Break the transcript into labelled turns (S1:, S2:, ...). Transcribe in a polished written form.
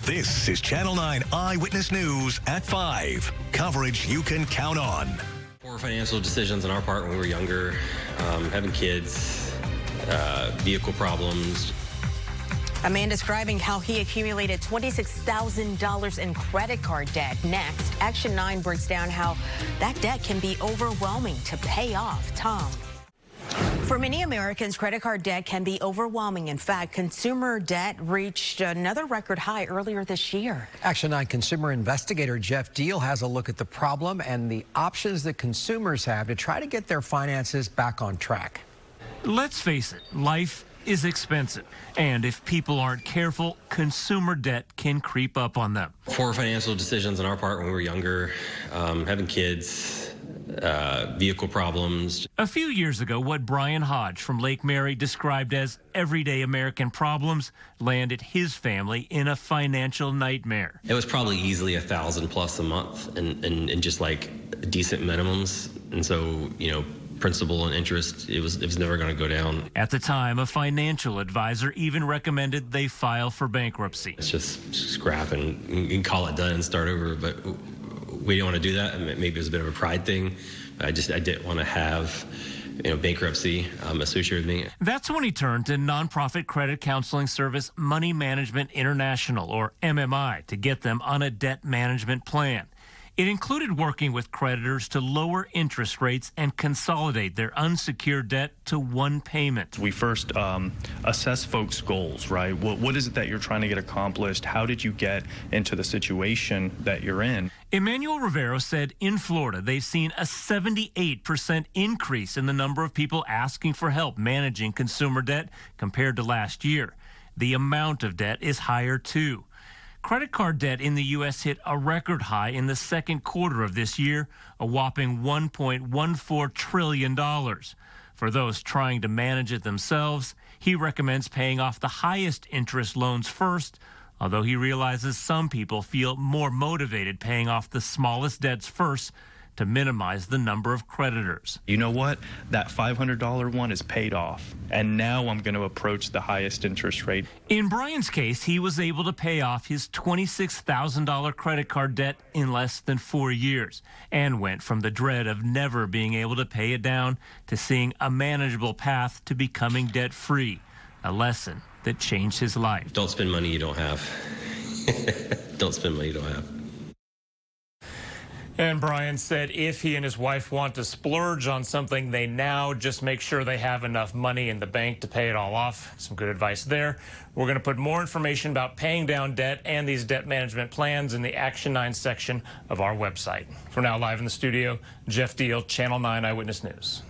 S1: This is Channel 9 Eyewitness News at 5. Coverage you can count on.
S2: Poor financial decisions on our part when we were younger, having kids, vehicle problems.
S3: A man describing how he accumulated $26,000 in credit card debt. Next, Action 9 breaks down how that debt can be overwhelming to pay off. Tom. For many Americans, credit card debt can be overwhelming. In fact, consumer debt reached another record high earlier this year.
S4: Action 9 consumer investigator Jeff Deal has a look at the problem and the options that consumers have to try to get their finances back on track.
S5: Let's face it, life is expensive. And if people aren't careful, consumer debt can creep up on them.
S2: Poor financial decisions on our part when we were younger, having kids, vehicle problems.
S5: A few years ago, what Brian Hodge from Lake Mary described as everyday American problems landed his family in a financial nightmare.
S2: It was probably easily $1,000+ a month and just like decent minimums. And so, you know, principal and interest, it was never going to go down.
S5: At the time, a financial advisor even recommended they file for bankruptcy.
S2: It's just scrap and you can call it done and start over, but we didn't want to do that. Maybe it was a bit of a pride thing. I didn't want to have, you know, bankruptcy associated with me.
S5: That's when he turned to nonprofit credit counseling service Money Management International, or MMI, to get them on a debt management plan. It included working with creditors to lower interest rates and consolidate their unsecured debt to one payment.
S6: We first assess folks' goals, right? What is it that you're trying to get accomplished? How did you get into the situation that you're in?
S5: Emanuel Rivero said in Florida, they've seen a 78% increase in the number of people asking for help managing consumer debt compared to last year. The amount of debt is higher, too. Credit card debt in the U.S. hit a record high in the second quarter of this year, a whopping $1.14 trillion. For those trying to manage it themselves, he recommends paying off the highest interest loans first, although he realizes some people feel more motivated paying off the smallest debts first to minimize the number of creditors.
S6: You know what? That $500 one is paid off, and now I'm going to approach the highest interest rate.
S5: In Brian's case, he was able to pay off his $26,000 credit card debt in less than 4 years and went from the dread of never being able to pay it down to seeing a manageable path to becoming debt-free, a lesson that changed his life.
S2: Don't spend money you don't have. Don't spend money you don't have.
S7: And Brian said if he and his wife want to splurge on something, they now just make sure they have enough money in the bank to pay it all off. Some good advice there. We're going to put more information about paying down debt and these debt management plans in the Action 9 section of our website. For now, live in the studio, Jeff Deal, Channel 9 Eyewitness News.